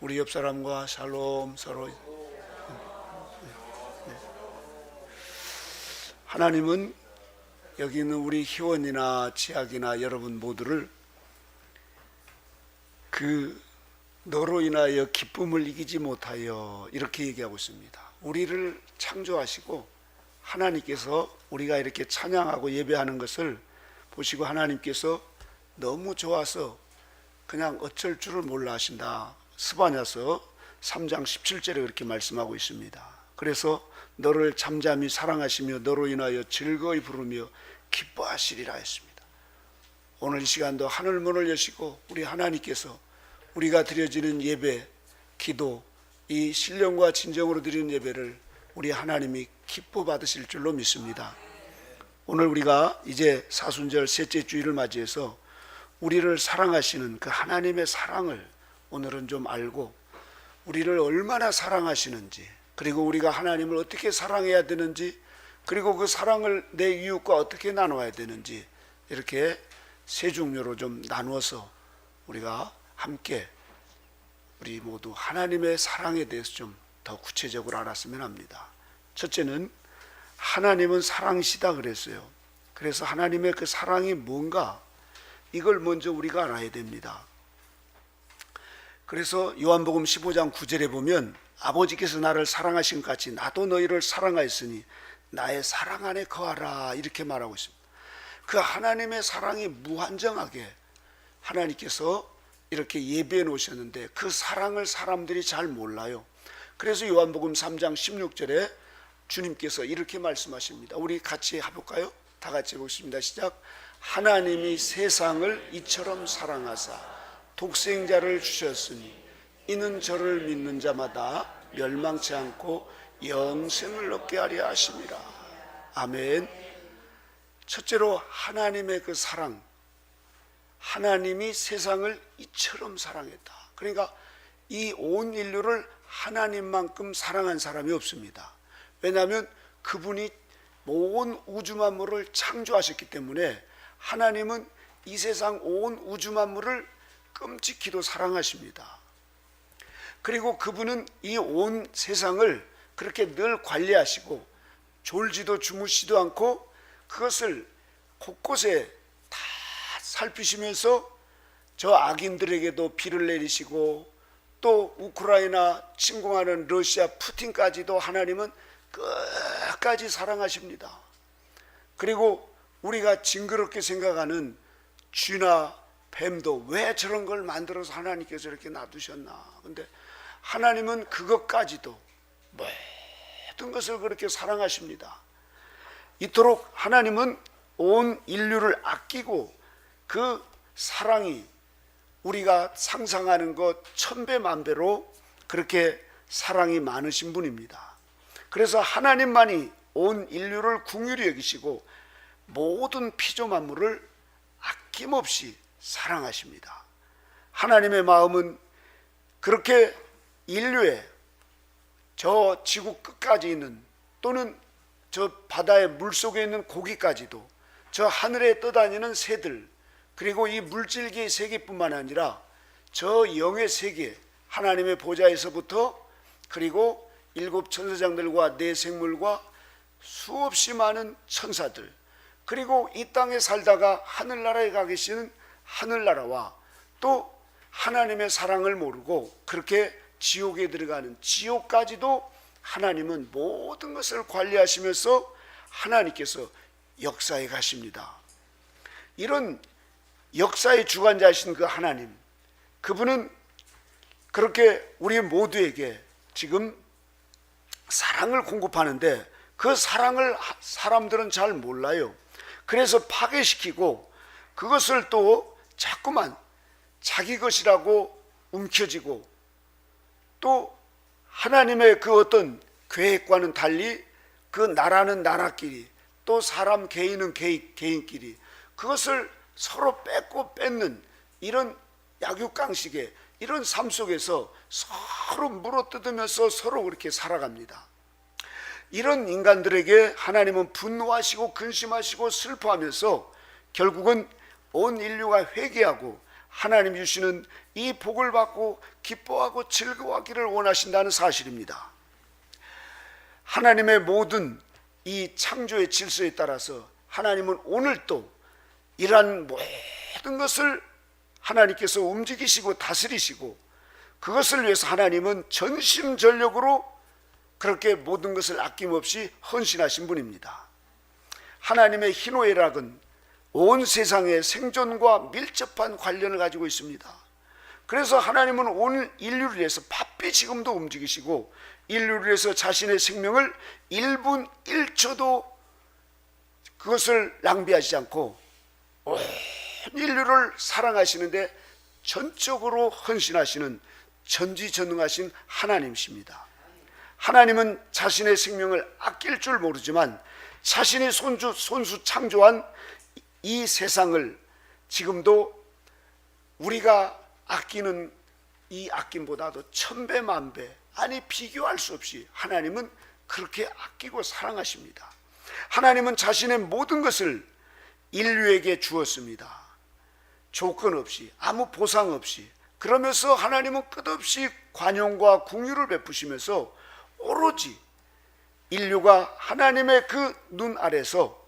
우리 옆 사람과 샬롬 서로. 하나님은 여기 있는 우리 희원이나 지학이나 여러분 모두를 그 너로 인하여 기쁨을 이기지 못하여 이렇게 얘기하고 있습니다. 우리를 창조하시고 하나님께서 우리가 이렇게 찬양하고 예배하는 것을 보시고 하나님께서 너무 좋아서 그냥 어쩔 줄을 몰라 하신다. 스바냐서 3장 17절에 그렇게 말씀하고 있습니다. 그래서 너를 잠잠히 사랑하시며 너로 인하여 즐거이 부르며 기뻐하시리라 했습니다. 오늘 이 시간도 하늘문을 여시고 우리 하나님께서 우리가 드려지는 예배, 기도, 이 신령과 진정으로 드리는 예배를 우리 하나님이 기뻐 받으실 줄로 믿습니다. 오늘 우리가 이제 사순절 셋째 주일을 맞이해서 우리를 사랑하시는 그 하나님의 사랑을 오늘은 좀 알고 우리를 얼마나 사랑하시는지, 그리고 우리가 하나님을 어떻게 사랑해야 되는지, 그리고 그 사랑을 내 이웃과 어떻게 나눠야 되는지, 이렇게 세 종류로 좀 나누어서 우리가 함께 우리 모두 하나님의 사랑에 대해서 좀 더 구체적으로 알았으면 합니다. 첫째는 하나님은 사랑이시다 그랬어요. 그래서 하나님의 그 사랑이 뭔가 이걸 먼저 우리가 알아야 됩니다. 그래서 요한복음 15장 9절에 보면 아버지께서 나를 사랑하신 것 같이 나도 너희를 사랑하였으니 나의 사랑 안에 거하라 이렇게 말하고 있습니다. 그 하나님의 사랑이 무한정하게 하나님께서 이렇게 예배해 놓으셨는데 그 사랑을 사람들이 잘 몰라요. 그래서 요한복음 3장 16절에 주님께서 이렇게 말씀하십니다. 우리 같이 해볼까요? 다 같이 해보겠습니다. 시작. 하나님이 세상을 이처럼 사랑하사 독생자를 주셨으니 이는 저를 믿는 자마다 멸망치 않고 영생을 얻게 하려 하심이라. 아멘. 첫째로 하나님의 그 사랑, 하나님이 세상을 이처럼 사랑했다. 그러니까 이 온 인류를 하나님만큼 사랑한 사람이 없습니다. 왜냐하면 그분이 온 우주 만물을 창조하셨기 때문에 하나님은 이 세상 온 우주 만물을 끔찍히도 사랑하십니다. 그리고 그분은 이 온 세상을 그렇게 늘 관리하시고 졸지도 주무시지도 않고 그것을 곳곳에 다 살피시면서 저 악인들에게도 비를 내리시고 또 우크라이나 침공하는 러시아 푸틴까지도 하나님은 끝까지 사랑하십니다. 그리고 우리가 징그럽게 생각하는 쥐나 뱀도 왜 저런 걸 만들어서 하나님께서 이렇게 놔두셨나. 근데 하나님은 그것까지도 모든 것을 그렇게 사랑하십니다. 이토록 하나님은 온 인류를 아끼고 그 사랑이 우리가 상상하는 것 1000배 만배로 그렇게 사랑이 많으신 분입니다. 그래서 하나님만이 온 인류를 긍휼히 여기시고 모든 피조 만물을 아낌없이 사랑하십니다. 하나님의 마음은 그렇게 인류의 저 지구 끝까지 있는 또는 저 바다의 물속에 있는 고기까지도 저 하늘에 떠다니는 새들 그리고 이 물질계의 세계뿐만 아니라 저 영의 세계 하나님의 보좌에서부터 그리고 7 천사장들과 4 생물과 수없이 많은 천사들 그리고 이 땅에 살다가 하늘나라에 가 계시는 하늘나라와 또 하나님의 사랑을 모르고 그렇게 지옥에 들어가는 지옥까지도 하나님은 모든 것을 관리하시면서 하나님께서 역사에 가십니다. 이런 역사의 주관자이신 그 하나님, 그분은 그렇게 우리 모두에게 지금 사랑을 공급하는데 그 사랑을 사람들은 잘 몰라요. 그래서 파괴시키고 그것을 또 자꾸만 자기 것이라고 움켜쥐고 또 하나님의 그 어떤 계획과는 달리 그 나라는 나라끼리 또 사람 개인은 개인끼리 그것을 서로 뺏고 뺏는 이런 약육강식의 이런 삶 속에서 서로 물어뜯으면서 서로 그렇게 살아갑니다. 이런 인간들에게 하나님은 분노하시고 근심하시고 슬퍼하면서 결국은 온 인류가 회개하고 하나님 주시는 이 복을 받고 기뻐하고 즐거워하기를 원하신다는 사실입니다. 하나님의 모든 이 창조의 질서에 따라서 하나님은 오늘도 이러한 모든 것을 하나님께서 움직이시고 다스리시고, 그것을 위해서 하나님은 전심전력으로 그렇게 모든 것을 아낌없이 헌신하신 분입니다. 하나님의 희노애락은 온 세상의 생존과 밀접한 관련을 가지고 있습니다. 그래서 하나님은 온 인류를 위해서 바삐 지금도 움직이시고, 인류를 위해서 자신의 생명을 1분 1초도 그것을 낭비하지 않고 온 인류를 사랑하시는데 전적으로 헌신하시는 전지전능하신 하나님이십니다. 하나님은 자신의 생명을 아낄 줄 모르지만 자신이 손수 창조한 이 세상을 지금도 우리가 아끼는 이 아낌보다도 천배 만배, 아니 비교할 수 없이 하나님은 그렇게 아끼고 사랑하십니다. 하나님은 자신의 모든 것을 인류에게 주었습니다. 조건 없이, 아무 보상 없이. 그러면서 하나님은 끝없이 관용과 긍휼을 베푸시면서 오로지 인류가 하나님의 그 눈 아래서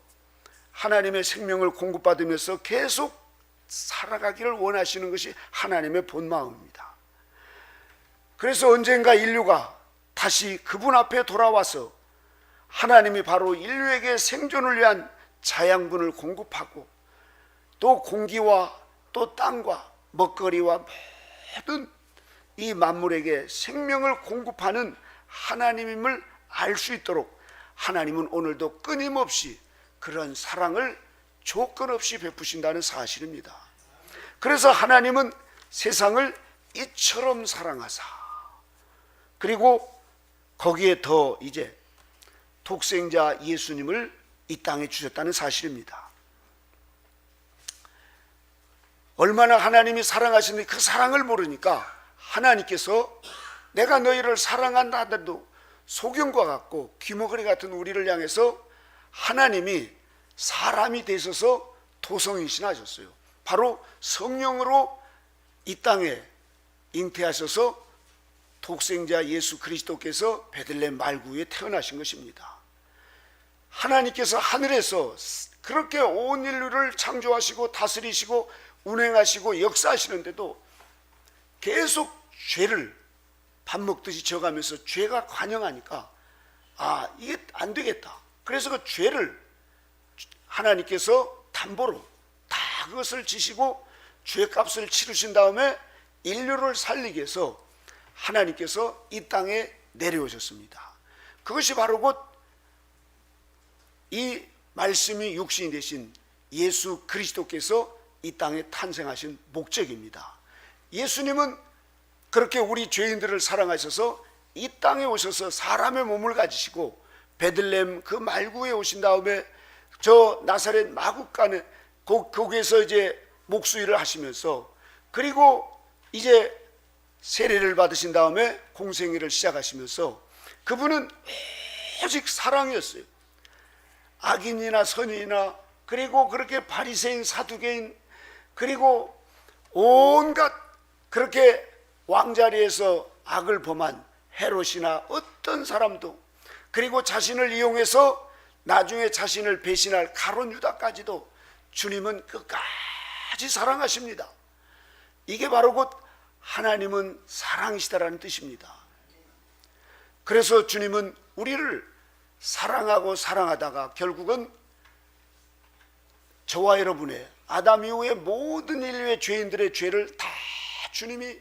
하나님의 생명을 공급받으면서 계속 살아가기를 원하시는 것이 하나님의 본마음입니다. 그래서 언젠가 인류가 다시 그분 앞에 돌아와서 하나님이 바로 인류에게 생존을 위한 자양분을 공급하고, 또 공기와 또 땅과 먹거리와 모든 이 만물에게 생명을 공급하는 하나님임을 알 수 있도록 하나님은 오늘도 끊임없이 그런 사랑을 조건 없이 베푸신다는 사실입니다. 그래서 하나님은 세상을 이처럼 사랑하사, 그리고 거기에 더 이제 독생자 예수님을 이 땅에 주셨다는 사실입니다. 얼마나 하나님이 사랑하시는지 그 사랑을 모르니까 하나님께서 내가 너희를 사랑한다 하더라도 소경과 같고 귀머거리 같은 우리를 향해서 하나님이 사람이 되셔서 도성이신하셨어요. 바로 성령으로 이 땅에 잉태하셔서 독생자 예수 그리스도께서 베들레헴 말구에 태어나신 것입니다. 하나님께서 하늘에서 그렇게 온 인류를 창조하시고 다스리시고 운행하시고 역사하시는데도 계속 죄를 밥 먹듯이 져가면서 죄가 관영하니까 이게 안 되겠다. 그래서 그 죄를 하나님께서 담보로 다 그것을 지시고 죄값을 치르신 다음에 인류를 살리기 위해서 하나님께서 이 땅에 내려오셨습니다. 그것이 바로 곧 이 말씀이 육신이 되신 예수 그리스도께서 이 땅에 탄생하신 목적입니다. 예수님은 그렇게 우리 죄인들을 사랑하셔서 이 땅에 오셔서 사람의 몸을 가지시고 베들레헴 그 말구에 오신 다음에 저 나사렛 마구간에 거기에서 이제 목수일을 하시면서, 그리고 이제 세례를 받으신 다음에 공생애를 시작하시면서 그분은 오직 사랑이었어요. 악인이나 선인이나, 그리고 그렇게 바리새인 사두개인, 그리고 온갖 그렇게 왕자리에서 악을 범한 헤롯이나 어떤 사람도, 그리고 자신을 이용해서 나중에 자신을 배신할 가룟 유다까지도 주님은 끝까지 사랑하십니다. 이게 바로 곧 하나님은 사랑이시다라는 뜻입니다. 그래서 주님은 우리를 사랑하고 사랑하다가 결국은 저와 여러분의 아담 이후의 모든 인류의 죄인들의 죄를 다 주님이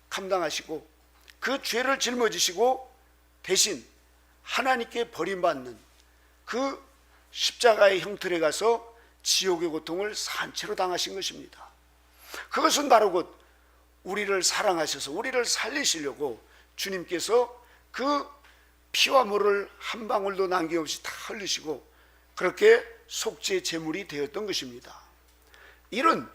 감당하시고 그 죄를 짊어지시고 대신 하나님께 버림받는 그 십자가의 형틀에 가서 지옥의 고통을 산채로 당하신 것입니다. 그것은 바로 곧 우리를 사랑하셔서 우리를 살리시려고 주님께서 그 피와 물을 한 방울도 남김없이 다 흘리시고 그렇게 속죄 제물이 되었던 것입니다. 이런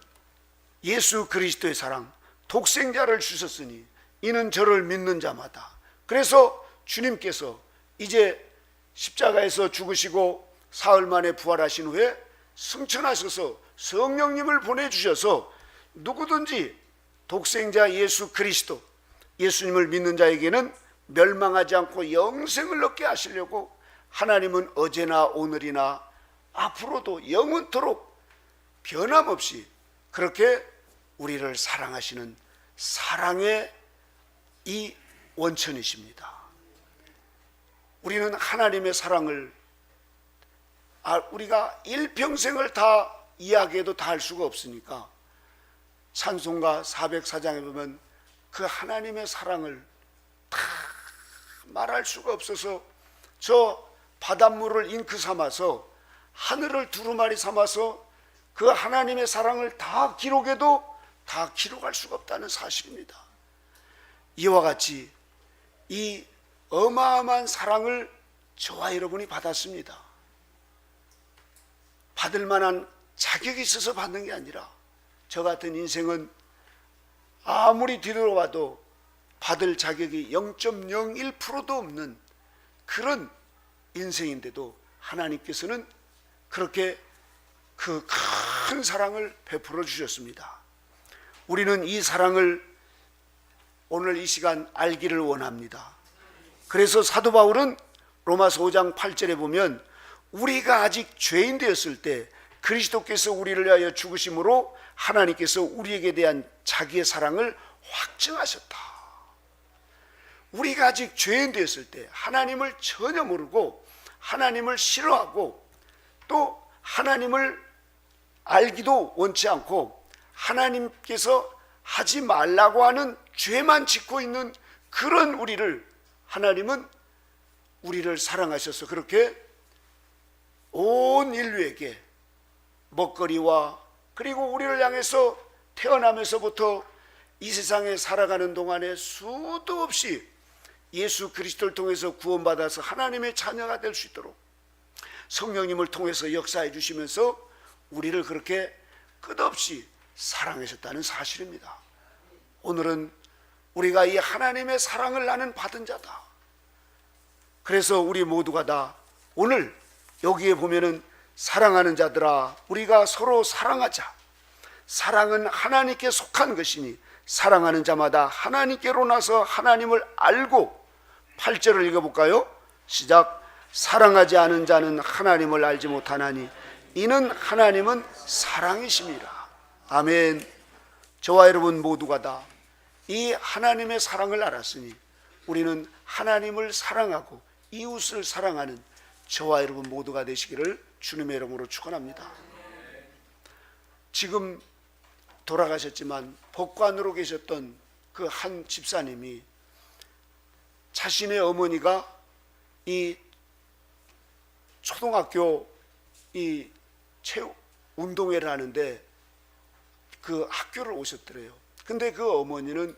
예수 그리스도의 사랑, 독생자를 주셨으니 이는 저를 믿는 자마다. 그래서 주님께서 이제 십자가에서 죽으시고 사흘 만에 부활하신 후에 승천하셔서 성령님을 보내주셔서 누구든지 독생자 예수 그리스도, 예수님을 믿는 자에게는 멸망하지 않고 영생을 얻게 하시려고 하나님은 어제나 오늘이나 앞으로도 영원토록 변함없이 그렇게 우리를 사랑하시는 사랑의 이 원천이십니다. 우리는 하나님의 사랑을 우리가 일평생을 다 이야기해도 다 할 수가 없으니까 찬송가 404장에 보면 그 하나님의 사랑을 다 말할 수가 없어서 저 바닷물을 잉크 삼아서 하늘을 두루마리 삼아서 그 하나님의 사랑을 다 기록해도 다 기록할 수가 없다는 사실입니다. 이와 같이 이 어마어마한 사랑을 저와 여러분이 받았습니다. 받을 만한 자격이 있어서 받는 게 아니라 저 같은 인생은 아무리 뒤돌아봐도 받을 자격이 0.01%도 없는 그런 인생인데도 하나님께서는 그렇게 그 큰 사랑을 베풀어 주셨습니다. 우리는 이 사랑을 오늘 이 시간 알기를 원합니다. 그래서 사도 바울은 로마서 5장 8절에 보면 우리가 아직 죄인 되었을 때 그리스도께서 우리를 위하여 죽으심으로 하나님께서 우리에게 대한 자기의 사랑을 확증하셨다. 우리가 아직 죄인 되었을 때 하나님을 전혀 모르고 하나님을 싫어하고 또 하나님을 알기도 원치 않고 하나님께서 하지 말라고 하는 죄만 짓고 있는 그런 우리를 하나님은 우리를 사랑하셔서 그렇게 온 인류에게 먹거리와 그리고 우리를 향해서 태어나면서부터 이 세상에 살아가는 동안에 수도 없이 예수 그리스도를 통해서 구원받아서 하나님의 자녀가 될 수 있도록 성령님을 통해서 역사해 주시면서 우리를 그렇게 끝없이 사랑하셨다는 사실입니다. 오늘은 우리가 이 하나님의 사랑을 나는 받은 자다. 그래서 우리 모두가 다 오늘 여기에 보면은 사랑하는 자들아 우리가 서로 사랑하자. 사랑은 하나님께 속한 것이니 사랑하는 자마다 하나님께로 나서 하나님을 알고 8절을 읽어볼까요? 시작. 사랑하지 않은 자는 하나님을 알지 못하나니 이는 하나님은 사랑이심이라. 아멘. 저와 여러분 모두가 다 이 하나님의 사랑을 알았으니 우리는 하나님을 사랑하고 이웃을 사랑하는 저와 여러분 모두가 되시기를 주님의 이름으로 축원합니다. 지금 돌아가셨지만 법관으로 계셨던 그 한 집사님이 자신의 어머니가 이 초등학교 이 체육 운동회를 하는데 그 학교를 오셨더래요. 근데 그 어머니는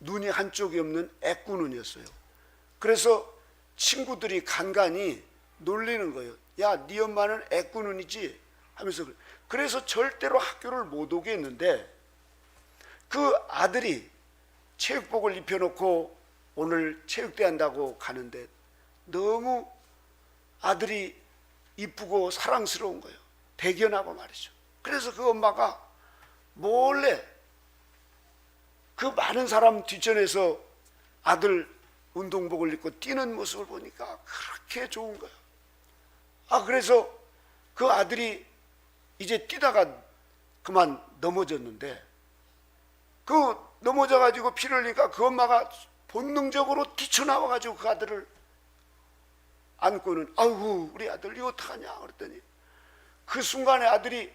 눈이 한쪽이 없는 애꾸 눈이었어요. 그래서 친구들이 간간히 놀리는 거예요. 야, 네 엄마는 애꾸 눈이지 하면서. 그래서 절대로 학교를 못 오게 했는데 그 아들이 체육복을 입혀놓고 오늘 체육대 한다고 가는데 너무 아들이 이쁘고 사랑스러운 거예요. 대견하고 말이죠. 그래서 그 엄마가 몰래 그 많은 사람 뒷전에서 아들 운동복을 입고 뛰는 모습을 보니까 그렇게 좋은 거예요. 그래서 그 아들이 이제 뛰다가 그만 넘어졌는데 그 넘어져가지고 피를 흘리니까 그 엄마가 본능적으로 뛰쳐나와가지고 그 아들을 안고는 아이고 우리 아들 이거 어떡하냐 그랬더니 그 순간에 아들이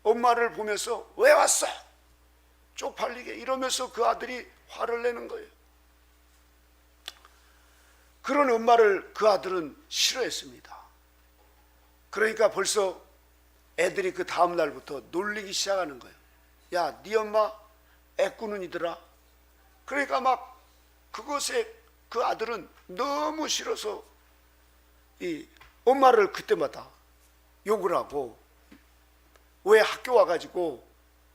엄마를 보면서 왜 왔어? 쪽팔리게 이러면서 그 아들이 화를 내는 거예요. 그런 엄마를 그 아들은 싫어했습니다. 그러니까 벌써 애들이 그 다음 날부터 놀리기 시작하는 거예요. 야, 네 엄마 애꾸눈이더라. 그러니까 막 그것에 그 아들은 너무 싫어서 이 엄마를 그때마다 욕을 하고 왜 학교 와가지고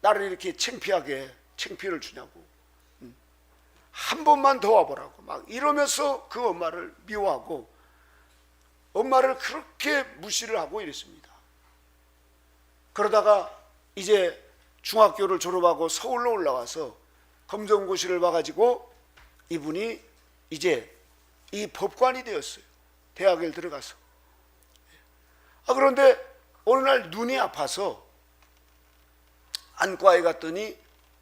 나를 이렇게 창피를 주냐고, 한 번만 더 와보라고 막 이러면서 그 엄마를 미워하고 엄마를 그렇게 무시를 하고 이랬습니다. 그러다가 이제 중학교를 졸업하고 서울로 올라와서 검정고시를 봐가지고 이분이 이제 이 법관이 되었어요. 대학에 들어가서. 그런데 어느 날 눈이 아파서 안과에 갔더니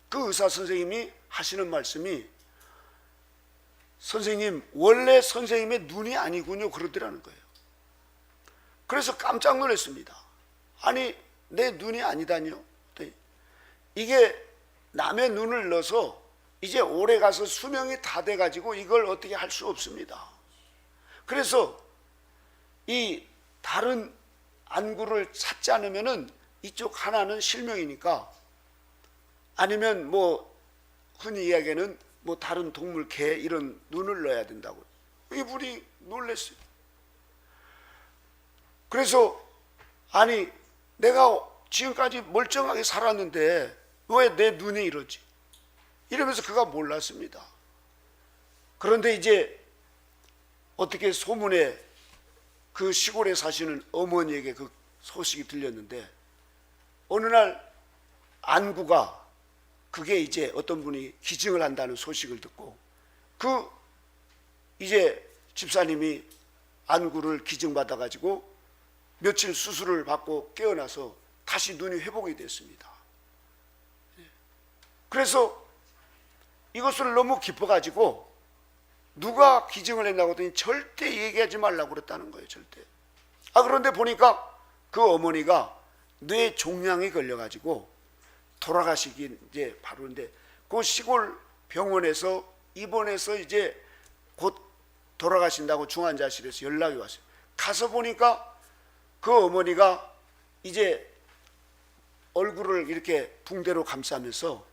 그 의사 선생님이 하시는 말씀이, 선생님, 원래 선생님의 눈이 아니군요, 그러더라는 거예요. 그래서 깜짝 놀랐습니다. 아니, 내 눈이 아니다니요? 이게 남의 눈을 넣어서 이제 오래 가서 수명이 다 돼가지고 이걸 어떻게 할 수 없습니다. 그래서 이 다른 안구를 찾지 않으면은 이쪽 하나는 실명이니까, 아니면 뭐 흔히 이야기하는 뭐 다른 동물, 개 이런 눈을 넣어야 된다고. 이분이 놀랐어요. 그래서 아니, 내가 지금까지 멀쩡하게 살았는데 왜 내 눈이 이러지? 이러면서 그가 몰랐습니다. 그런데 이제 어떻게 소문에 그 시골에 사시는 어머니에게 그 소식이 들렸는데, 어느 날 안구가, 그게 이제 어떤 분이 기증을 한다는 소식을 듣고, 그 이제 집사님이 안구를 기증받아 가지고 며칠 수술을 받고 깨어나서 다시 눈이 회복이 됐습니다. 그래서 이것을 너무 기뻐 가지고 누가 기증을 했냐고 했더니 절대 얘기하지 말라고 그랬다는 거예요. 절대. 그런데 보니까 그 어머니가 뇌 종양이 걸려 가지고 돌아가시기 이제 바로인데, 그 시골 병원에서 입원해서 이제 곧 돌아가신다고 중환자실에서 연락이 왔어요. 가서 보니까 그 어머니가 이제 얼굴을 이렇게 붕대로 감싸면서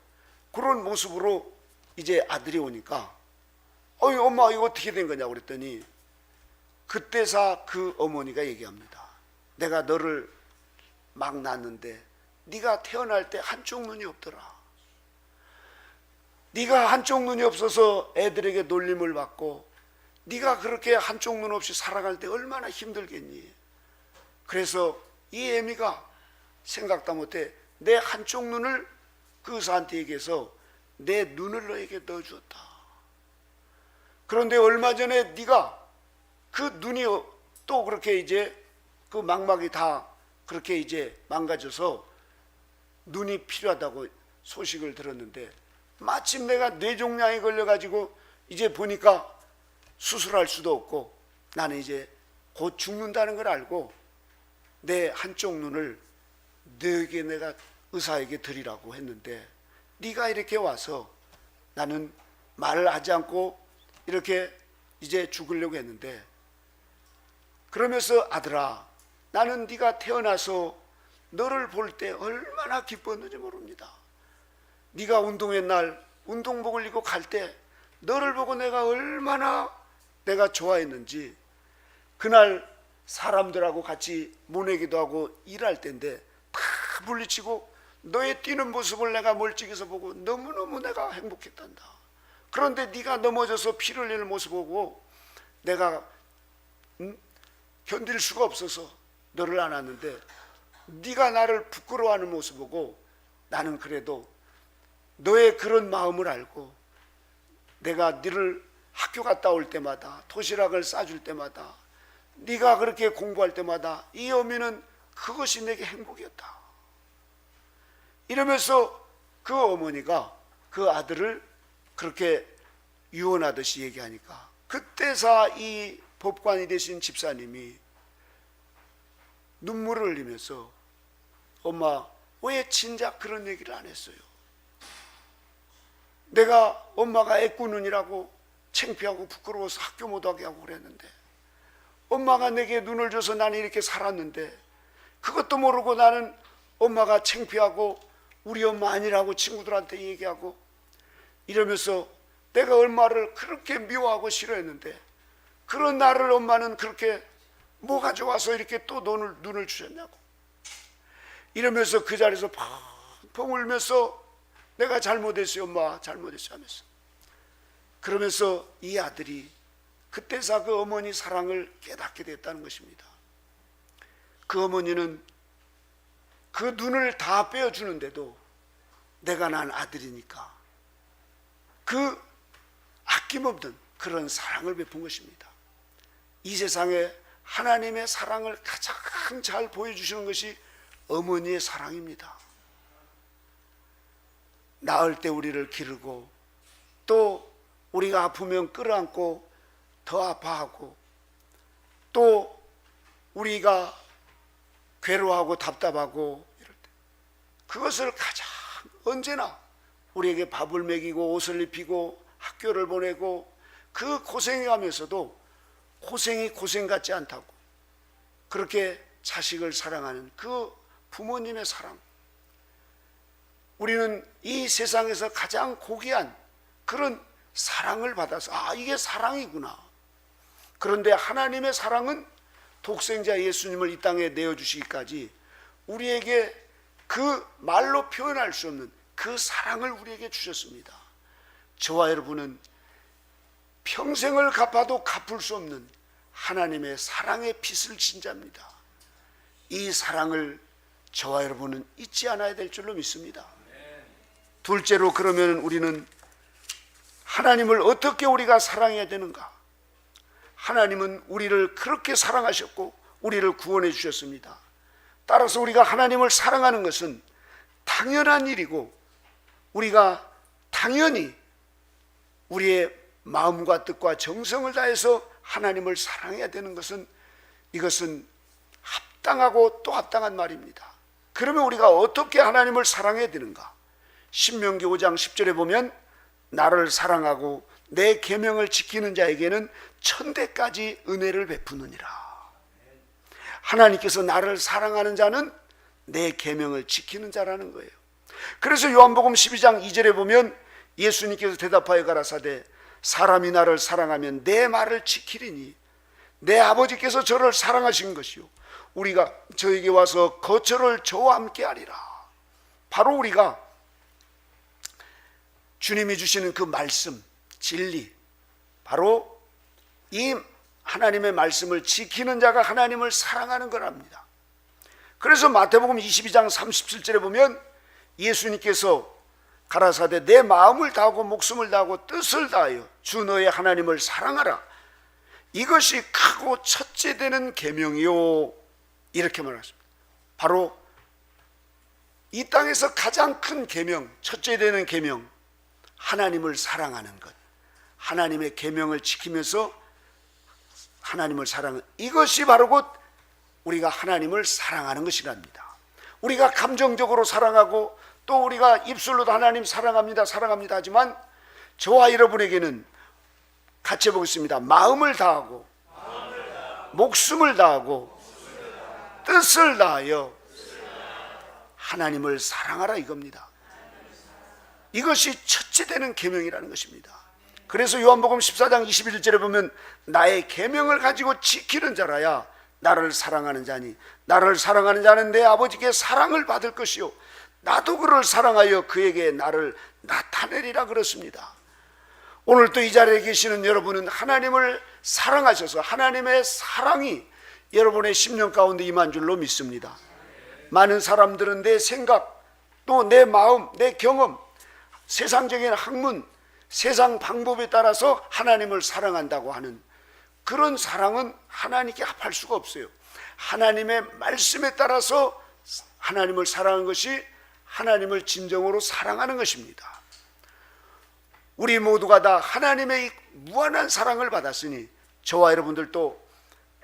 그런 모습으로 이제 아들이 오니까, 엄마 이거 어떻게 된 거냐고 그랬더니, 그때사 그 어머니가 얘기합니다. 내가 너를 막 낳았는데 네가 태어날 때 한쪽 눈이 없더라. 네가 한쪽 눈이 없어서 애들에게 놀림을 받고 네가 그렇게 한쪽 눈 없이 살아갈 때 얼마나 힘들겠니? 그래서 이 애미가 생각도 못해 내 한쪽 눈을 그 의사한테 얘기해서 내 눈을 너에게 넣어주었다. 그런데 얼마 전에 네가 그 눈이 또 그렇게 이제 그 망막이 다 그렇게 이제 망가져서 눈이 필요하다고 소식을 들었는데, 마침 내가 뇌종양에 걸려가지고 이제 보니까 수술할 수도 없고 나는 이제 곧 죽는다는 걸 알고 내 한쪽 눈을 너에게 내가 의사에게 드리라고 했는데, 네가 이렇게 와서 나는 말을 하지 않고 이렇게 이제 죽으려고 했는데, 그러면서 아들아, 나는 네가 태어나서 너를 볼 때 얼마나 기뻤는지 모릅니다. 네가 운동회 날 운동복을 입고 갈 때 너를 보고 내가 얼마나 내가 좋아했는지, 그날 사람들하고 같이 모내기도 하고 일할 때인데 다 물리치고 너의 뛰는 모습을 내가 멀찍이서 보고 너무너무 내가 행복했단다. 그런데 네가 넘어져서 피 흘리는 모습 보고 내가 견딜 수가 없어서 너를 안았는데, 네가 나를 부끄러워하는 모습 보고 나는 그래도 너의 그런 마음을 알고 내가 너를 학교 갔다 올 때마다 도시락을 싸줄 때마다 네가 그렇게 공부할 때마다 이 어미는 그것이 내게 행복이었다. 이러면서 그 어머니가 그 아들을 그렇게 유언하듯이 얘기하니까, 그때사 이 법관이 되신 집사님이 눈물을 흘리면서 엄마, 왜 진작 그런 얘기를 안 했어요? 내가 엄마가 애꾸눈이라고 창피하고 부끄러워서 학교 못 가게 하고 그랬는데, 엄마가 내게 눈을 줘서 나는 이렇게 살았는데 그것도 모르고 나는 엄마가 창피하고 우리 엄마 아니라고 친구들한테 얘기하고 이러면서 내가 엄마를 그렇게 미워하고 싫어했는데, 그런 나를 엄마는 그렇게 뭐가 좋아서 이렇게 또 눈을 주셨냐고 이러면서 그 자리에서 펑펑 울면서 내가 잘못했어요 엄마, 잘못했어요 하면서, 그러면서 이 아들이 그때사 그 어머니 사랑을 깨닫게 됐다는 것입니다. 그 어머니는 그 눈을 다 빼어주는데도 내가 낳은 아들이니까 그 아낌없는 그런 사랑을 베푼 것입니다. 이 세상에 하나님의 사랑을 가장 잘 보여주시는 것이 어머니의 사랑입니다. 낳을 때 우리를 기르고 또 우리가 아프면 끌어안고 더 아파하고 또 우리가 괴로워하고 답답하고 이럴 때 그것을 가장 언제나 우리에게 밥을 먹이고 옷을 입히고 학교를 보내고 그 고생해가면서도 고생이 고생 같지 않다고 그렇게 자식을 사랑하는 그 부모님의 사랑, 우리는 이 세상에서 가장 고귀한 그런 사랑을 받아서 이게 사랑이구나. 그런데 하나님의 사랑은 독생자 예수님을 이 땅에 내어주시기까지 우리에게 그 말로 표현할 수 없는 그 사랑을 우리에게 주셨습니다. 저와 여러분은 평생을 갚아도 갚을 수 없는 하나님의 사랑의 빚을 진 자입니다. 이 사랑을 저와 여러분은 잊지 않아야 될 줄로 믿습니다. 둘째로, 그러면 우리는 하나님을 어떻게 우리가 사랑해야 되는가? 하나님은 우리를 그렇게 사랑하셨고 우리를 구원해 주셨습니다. 따라서 우리가 하나님을 사랑하는 것은 당연한 일이고 우리가 당연히 우리의 마음과 뜻과 정성을 다해서 하나님을 사랑해야 되는 것은, 이것은 합당하고 또 합당한 말입니다. 그러면 우리가 어떻게 하나님을 사랑해야 되는가? 신명기 5장 10절에 보면 나를 사랑하고 내 계명을 지키는 자에게는 천대까지 은혜를 베푸느니라. 하나님께서 나를 사랑하는 자는 내 계명을 지키는 자라는 거예요. 그래서 요한복음 12장 2절에 보면 예수님께서 대답하여 가라사대 사람이 나를 사랑하면 내 말을 지키리니 내 아버지께서 저를 사랑하신 것이요 우리가 저에게 와서 거처를 저와 함께 하리라. 바로 우리가 주님이 주시는 그 말씀, 진리, 바로 이 하나님의 말씀을 지키는 자가 하나님을 사랑하는 거랍니다. 그래서 마태복음 22장 37절에 보면 예수님께서 가라사대 내 마음을 다하고 목숨을 다하고 뜻을 다하여 주 너의 하나님을 사랑하라. 이것이 크고 첫째 되는 계명이요, 이렇게 말했습니다. 바로 이 땅에서 가장 큰 계명, 첫째 되는 계명, 하나님을 사랑하는 것, 하나님의 계명을 지키면서 하나님을 사랑하는, 이것이 바로 곧 우리가 하나님을 사랑하는 것이랍니다. 우리가 감정적으로 사랑하고 또 우리가 입술로도 하나님 사랑합니다 사랑합니다 하지만 저와 여러분에게는 같이 해보겠습니다. 마음을 다하고 목숨을 다하고 뜻을 다하여 하나님을 사랑하라, 이겁니다. 이것이 첫째 되는 계명이라는 것입니다. 그래서 요한복음 14장 21절에 보면 나의 계명을 가지고 지키는 자라야 나를 사랑하는 자니 나를 사랑하는 자는 내 아버지께 사랑을 받을 것이요 나도 그를 사랑하여 그에게 나를 나타내리라 그렇습니다. 오늘 또 이 자리에 계시는 여러분은 하나님을 사랑하셔서 하나님의 사랑이 여러분의 심령 가운데 임한 줄로 믿습니다. 많은 사람들은 내 생각 또 내 마음, 내 경험, 세상적인 학문, 세상 방법에 따라서 하나님을 사랑한다고 하는 그런 사랑은 하나님께 합할 수가 없어요. 하나님의 말씀에 따라서 하나님을 사랑하는 것이 하나님을 진정으로 사랑하는 것입니다. 우리 모두가 다 하나님의 무한한 사랑을 받았으니 저와 여러분들도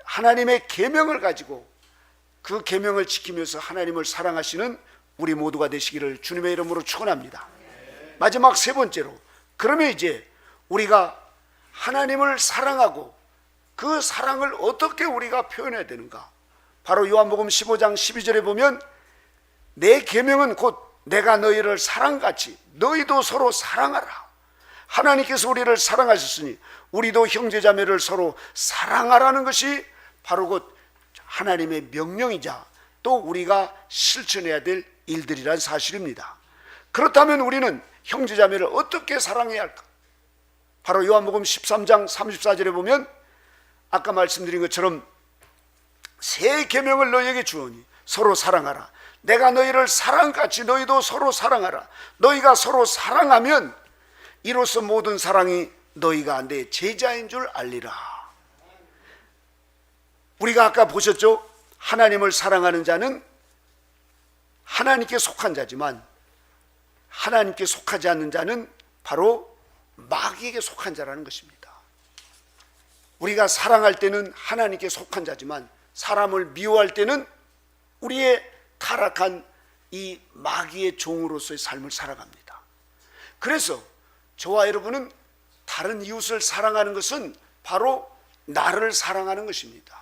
하나님의 계명을 가지고 그 계명을 지키면서 하나님을 사랑하시는 우리 모두가 되시기를 주님의 이름으로 축원합니다. 마지막 세 번째로, 그러면 이제 우리가 하나님을 사랑하고 그 사랑을 어떻게 우리가 표현해야 되는가? 바로 요한복음 15장 12절에 보면 내 계명은 곧 내가 너희를 사랑같이 너희도 서로 사랑하라. 하나님께서 우리를 사랑하셨으니 우리도 형제자매를 서로 사랑하라는 것이 바로 곧 하나님의 명령이자 또 우리가 실천해야 될 일들이란 사실입니다. 그렇다면 우리는 형제자매를 어떻게 사랑해야 할까? 바로 요한복음 13장 34절에 보면 아까 말씀드린 것처럼 새 계명을 너희에게 주오니 서로 사랑하라. 내가 너희를 사랑같이 너희도 서로 사랑하라. 너희가 서로 사랑하면 이로써 모든 사랑이 너희가 내 제자인 줄 알리라. 우리가 아까 보셨죠? 하나님을 사랑하는 자는 하나님께 속한 자지만 하나님께 속하지 않는 자는 바로 마귀에게 속한 자라는 것입니다. 우리가 사랑할 때는 하나님께 속한 자지만 사람을 미워할 때는 우리의 타락한 이 마귀의 종으로서의 삶을 살아갑니다. 그래서 저와 여러분은 다른 이웃을 사랑하는 것은 바로 나를 사랑하는 것입니다.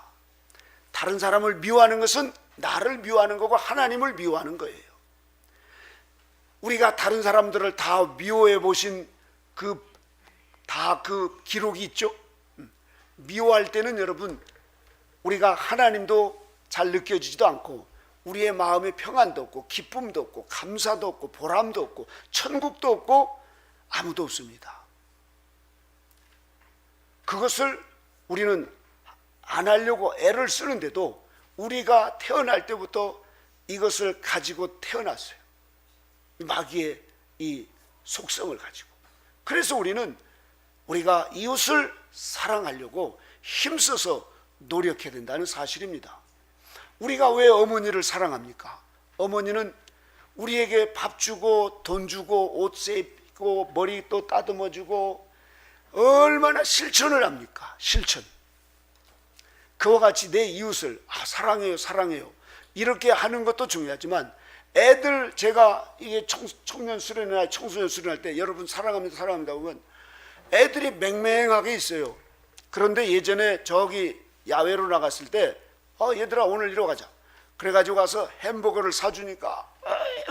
다른 사람을 미워하는 것은 나를 미워하는 거고 하나님을 미워하는 거예요. 우리가 다른 사람들을 다 미워해 보신 그 기록이 있죠. 미워할 때는 여러분 우리가 하나님도 잘 느껴지지도 않고 우리의 마음에 평안도 없고 기쁨도 없고 감사도 없고 보람도 없고 천국도 없고 아무도 없습니다. 그것을 우리는 안 하려고 애를 쓰는데도 우리가 태어날 때부터 이것을 가지고 태어났어요. 마귀의 이 속성을 가지고. 그래서 우리가 이웃을 사랑하려고 힘써서 노력해야 된다는 사실입니다. 우리가 왜 어머니를 사랑합니까? 어머니는 우리에게 밥 주고 돈 주고 옷 입고 머리 또 따듬어 주고 얼마나 실천을 합니까? 실천. 그와 같이 내 이웃을 사랑해요 사랑해요 이렇게 하는 것도 중요하지만 애들 제가 이게 청년 수련이나 청소년 수련할 때 여러분 사랑합니다 사랑합니다 보면 애들이 맹맹하게 있어요. 그런데 예전에 저기 야외로 나갔을 때 얘들아 오늘 이리로 가자 그래가지고 가서 햄버거를 사주니까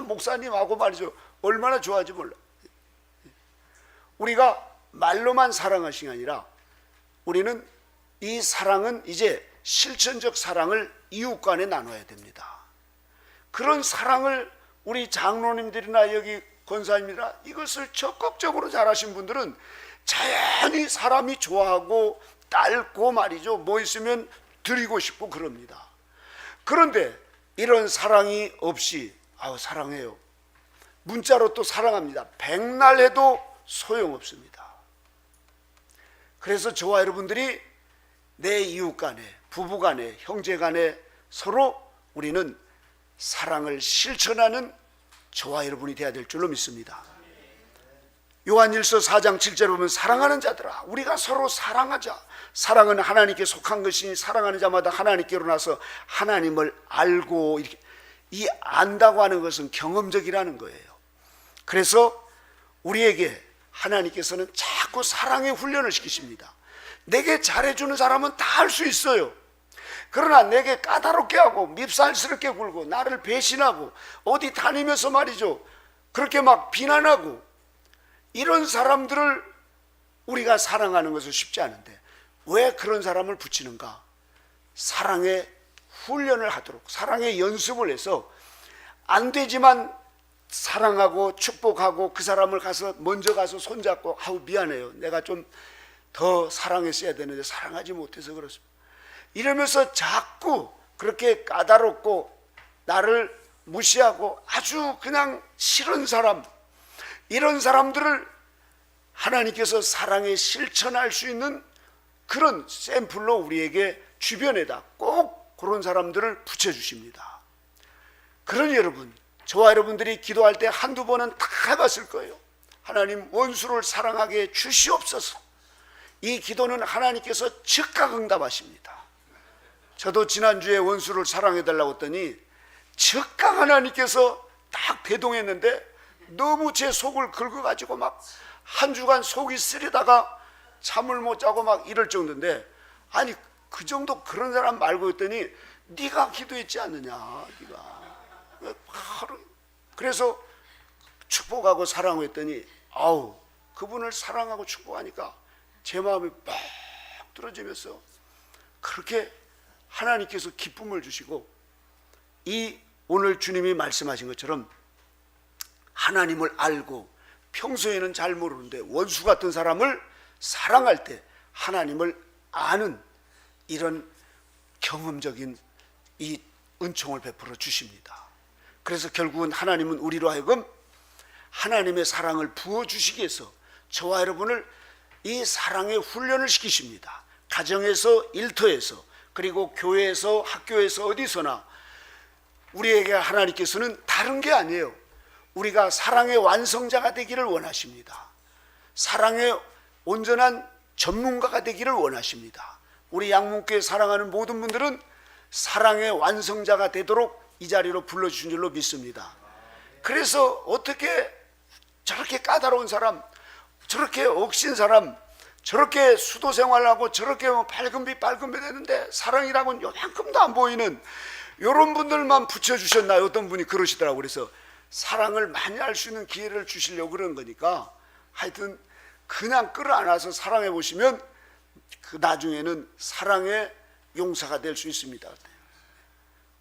목사님하고 말이죠 얼마나 좋아하지 몰라. 우리가 말로만 사랑하신 게 아니라 우리는 이 사랑은 이제 실천적 사랑을 이웃 간에 나눠야 됩니다. 그런 사랑을 우리 장로님들이나 여기 권사님이나 이것을 적극적으로 잘하신 분들은 자연히 사람이 좋아하고 딸고 말이죠 뭐 있으면 드리고 싶고 그럽니다. 그런데 이런 사랑이 없이 사랑해요 문자로 또 사랑합니다 백날 해도 소용없습니다. 그래서 저와 여러분들이 내 이웃 간에 부부 간에 형제 간에 서로 우리는 사랑을 실천하는 저와 여러분이 되어야 될 줄로 믿습니다. 요한일서 4장 7절에 보면 사랑하는 자들아 우리가 서로 사랑하자. 사랑은 하나님께 속한 것이니 사랑하는 자마다 하나님께로 나서 하나님을 알고 이렇게 이 안다고 하는 것은 경험적이라는 거예요. 그래서 우리에게 하나님께서는 자꾸 사랑의 훈련을 시키십니다. 내게 잘해주는 사람은 다 할 수 있어요. 그러나 내게 까다롭게 하고 밉살스럽게 굴고 나를 배신하고 어디 다니면서 말이죠 그렇게 막 비난하고 이런 사람들을 우리가 사랑하는 것은 쉽지 않은데 왜 그런 사람을 붙이는가? 사랑의 훈련을 하도록 사랑의 연습을 해서 안 되지만 사랑하고 축복하고 그 사람을 먼저 가서 손잡고 미안해요 내가 좀 더 사랑했어야 되는데 사랑하지 못해서 그렇습니다 이러면서 자꾸 그렇게 까다롭고 나를 무시하고 아주 그냥 싫은 사람 이런 사람들을 하나님께서 사랑에 실천할 수 있는 그런 샘플로 우리에게 주변에다 꼭 그런 사람들을 붙여주십니다. 그러니 여러분 저와 여러분들이 기도할 때 한두 번은 다 해봤을 거예요. 하나님 원수를 사랑하게 주시옵소서. 이 기도는 하나님께서 즉각 응답하십니다. 저도 지난주에 원수를 사랑해달라고 했더니 즉각 하나님께서 딱 대동했는데 너무 제 속을 긁어가지고 막 한 주간 속이 쓰리다가 잠을 못 자고 막 이럴 정도인데 아니 그 정도 그런 사람 말고 했더니 네가 기도했지 않느냐 네가 바로 그래서 축복하고 사랑하고 했더니 그분을 사랑하고 축복하니까 제 마음이 막 뚫어지면서 그렇게 하나님께서 기쁨을 주시고 이 오늘 주님이 말씀하신 것처럼 하나님을 알고 평소에는 잘 모르는데 원수 같은 사람을 사랑할 때 하나님을 아는 이런 경험적인 이 은총을 베풀어 주십니다. 그래서 결국은 하나님은 우리로 하여금 하나님의 사랑을 부어주시기 위해서 저와 여러분을 이 사랑의 훈련을 시키십니다. 가정에서, 일터에서, 그리고 교회에서, 학교에서, 어디서나 우리에게 하나님께서는 다른 게 아니에요. 우리가 사랑의 완성자가 되기를 원하십니다. 사랑의 온전한 전문가가 되기를 원하십니다. 우리 양문교회 사랑하는 모든 분들은 사랑의 완성자가 되도록 이 자리로 불러주신 줄로 믿습니다. 그래서 어떻게 저렇게 까다로운 사람, 저렇게 억신 사람, 저렇게 수도 생활하고 저렇게 밝은빛 되는데 사랑이라고는 요만큼도 안 보이는 이런 분들만 붙여주셨나요? 어떤 분이 그러시더라고요. 그래서 사랑을 많이 할 수 있는 기회를 주시려고 그런 거니까 하여튼 그냥 끌어안아서 사랑해 보시면 그 나중에는 사랑의 용사가 될 수 있습니다.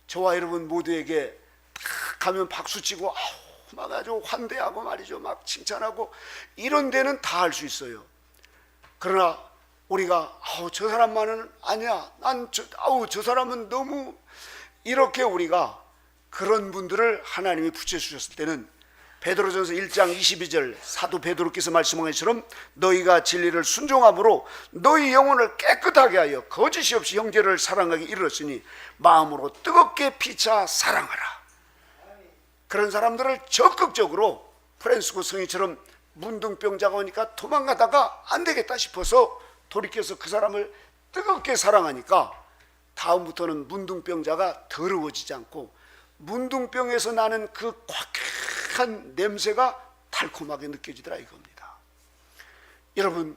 저와 여러분 모두에게 딱 가면 박수치고 막 아주 환대하고 말이죠, 막 칭찬하고 이런 데는 다 할 수 있어요. 그러나 우리가 저 사람만은 아니야, 저 사람은 너무 이렇게 우리가 그런 분들을 하나님이 붙여주셨을 때는 베드로전서 1장 22절 사도 베드로께서 말씀한 것처럼 너희가 진리를 순종함으로 너희 영혼을 깨끗하게 하여 거짓이 없이 형제를 사랑하기 이르렀으니 마음으로 뜨겁게 피차 사랑하라. 그런 사람들을 적극적으로 프란시스코 성인처럼 문둥병자가 오니까 도망가다가 안 되겠다 싶어서 돌이켜서 그 사람을 뜨겁게 사랑하니까 다음부터는 문둥병자가 더러워지지 않고 문둥병에서 나는 그 꽉한 냄새가 달콤하게 느껴지더라 이겁니다. 여러분,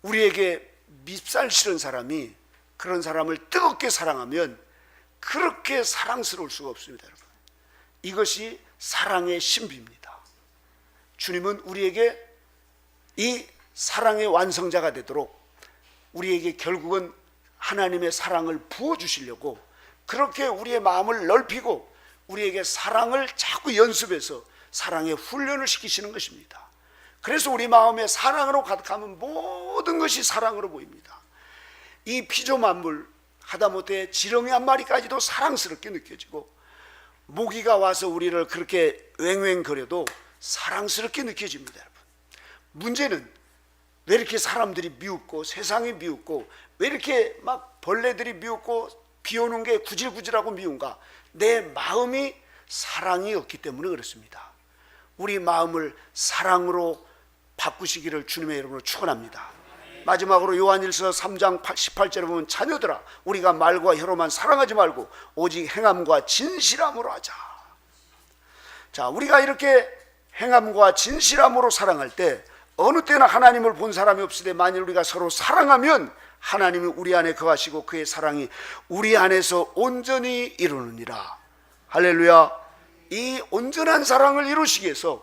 우리에게 밉살 싫은 사람이 그런 사람을 뜨겁게 사랑하면 그렇게 사랑스러울 수가 없습니다. 여러분, 이것이 사랑의 신비입니다. 주님은 우리에게 이 사랑의 완성자가 되도록 우리에게 결국은 하나님의 사랑을 부어주시려고 그렇게 우리의 마음을 넓히고 우리에게 사랑을 자꾸 연습해서 사랑의 훈련을 시키시는 것입니다. 그래서 우리 마음에 사랑으로 가득하면 모든 것이 사랑으로 보입니다. 이 피조 만물 하다못해 지렁이 한 마리까지도 사랑스럽게 느껴지고 모기가 와서 우리를 그렇게 왱왱거려도 사랑스럽게 느껴집니다. 여러분, 문제는 왜 이렇게 사람들이 미웃고 세상이 미웃고 왜 이렇게 막 벌레들이 미웃고 비 오는 게 구질구질하고 미운가? 내 마음이 사랑이 없기 때문에 그렇습니다. 우리 마음을 사랑으로 바꾸시기를 주님의 이름으로 축원합니다. 마지막으로 요한일서 3장 18절에 보면 자녀들아 우리가 말과 혀로만 사랑하지 말고 오직 행함과 진실함으로 하자. 자, 우리가 이렇게 행함과 진실함으로 사랑할 때 어느 때나 하나님을 본 사람이 없으되 만일 우리가 서로 사랑하면 하나님이 우리 안에 거하시고 그의 사랑이 우리 안에서 온전히 이루느니라. 할렐루야. 이 온전한 사랑을 이루시기 위해서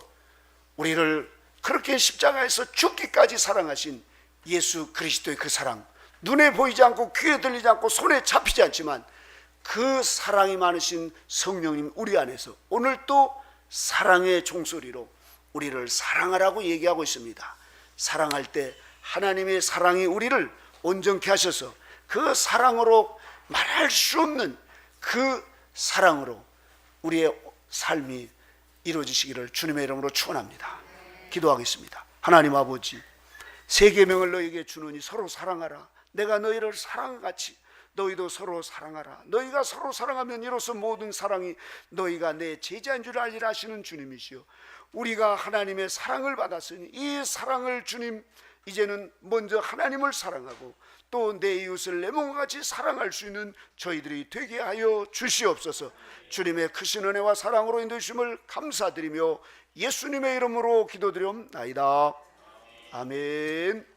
우리를 그렇게 십자가에서 죽기까지 사랑하신 예수 그리스도의 그 사랑, 눈에 보이지 않고 귀에 들리지 않고 손에 잡히지 않지만 그 사랑이 많으신 성령님 우리 안에서 오늘 또 사랑의 종소리로 우리를 사랑하라고 얘기하고 있습니다. 사랑할 때 하나님의 사랑이 우리를 온전케 하셔서 그 사랑으로 말할 수 없는 그 사랑으로 우리의 삶이 이루어지시기를 주님의 이름으로 축원합니다. 기도하겠습니다. 하나님 아버지, 세 계명을 너희에게 주노니 서로 사랑하라. 내가 너희를 사랑같이 너희도 서로 사랑하라. 너희가 서로 사랑하면 이로써 모든 사랑이 너희가 내 제자인 줄 알리라 하시는 주님이시여, 우리가 하나님의 사랑을 받았으니 이 사랑을 주님 이제는 먼저 하나님을 사랑하고 또 내 이웃을 내 몸과 같이 사랑할 수 있는 저희들이 되게 하여 주시옵소서. 주님의 크신 은혜와 사랑으로 인도하심을 감사드리며 예수님의 이름으로 기도드리옵나이다. 아멘.